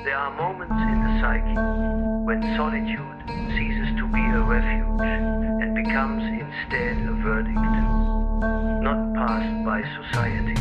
There are moments in the psyche when solitude ceases to be a refuge and becomes instead a verdict, not passed by society,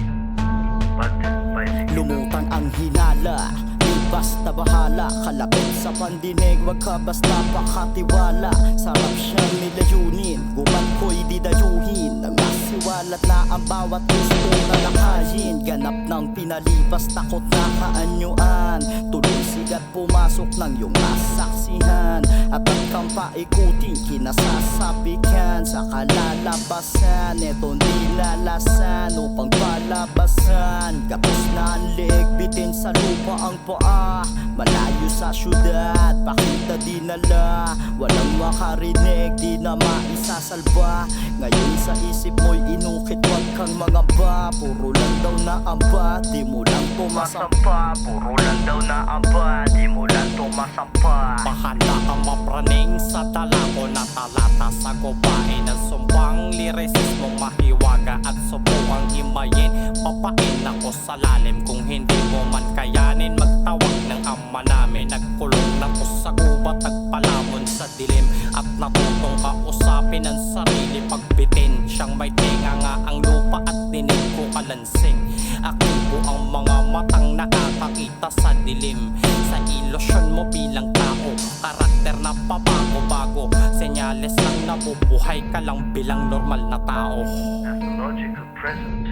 but by the Lumutang ang hinala, di basta bahala. Kalapit sa pandinig, wag ka basta pakatiwala. Sarap siyang nilayunin, guman ko'y didayuhin. Nang masiwalat na ang bawat gusto na lakayin. Ganap ng pinalipas, takot na kaanyuan. Tuloy sigat pumasok ng iyong masaksihan. At ang kang paikutin, kinasasabikan. Sa kalalabasan, eto di lalasan upang palabasan. Kapos na ang leeg, bitin sa lupa ang paa. Malayo sa syudad, pakita dinala. Walang makarinig, di na maisasalba. Ngayon sa isip mo'y inukit, wag kang mangamba. Puro lang daw na amba, di mo lang tumasampa. Puro lang daw na amba, di mo lang tumasampa. Bahanda kang mapraning sa dala ko na talata. Sa gubain ng sumbang lirisismong mahiwaga at subukang himayin. Papain ako sa lalim kung hindi mo man kayanin. Magtawag ng ama namin, nagkulong na ko sa gubat. Nagpalamon sa dilim at natutong kausapin ang sarili. Pagbitin siyang may tinga nga ang lupa at dinig ko kalansing. Aktibo ang mga matang nakakakita sa dilim. Sa ilusyon mo bilang tao, karakter na pabago-bago. Senyales lang nabubuhay ka lang bilang normal na tao. pathological presence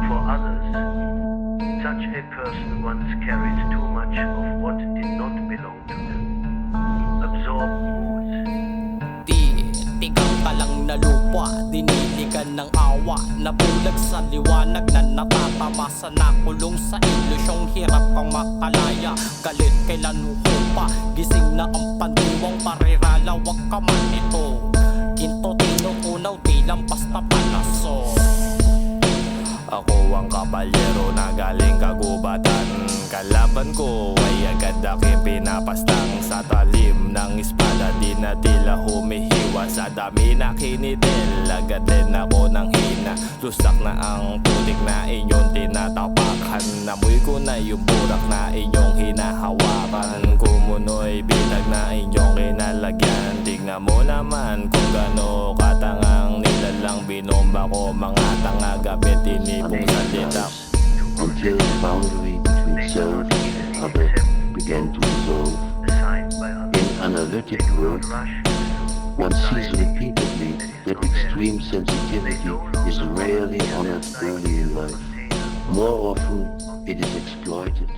for others. Such a person once carried too much of what did not belong to them. Absorb moods. Tigang ka lang na lupa, diniligan ng awa. Nabulag sa liwanag na natatamasa. Nakulong sa ilusyong hirap kang makalaya. Galit kailan hupa, gising na ang pandiwang parirala. Wag ka man ito, ginto tinutunaw, di lang basta palaso. Ako ang kabalyero na galing kagubatan. Kalaban ko ay agad aking pinapastang. Sa talim ng espada di na tila humihiwa. Sa dami na kinitil, agad din ako ng hina. Lusak na ang putik na inyong tinatapakan. Namoy ko na yung burak na inyong hinahawakan. Kumunoy bitag na inyong kinalagyan. Tignan mo naman kung gano katangang nilalang binomba ko. Mga tanga gamit tinipong salita. Until the boundary between self and other began to dissolve. In analytic work, one sees repeatedly that extreme sensitivity is rarely honored early in life. More often, it is exploited.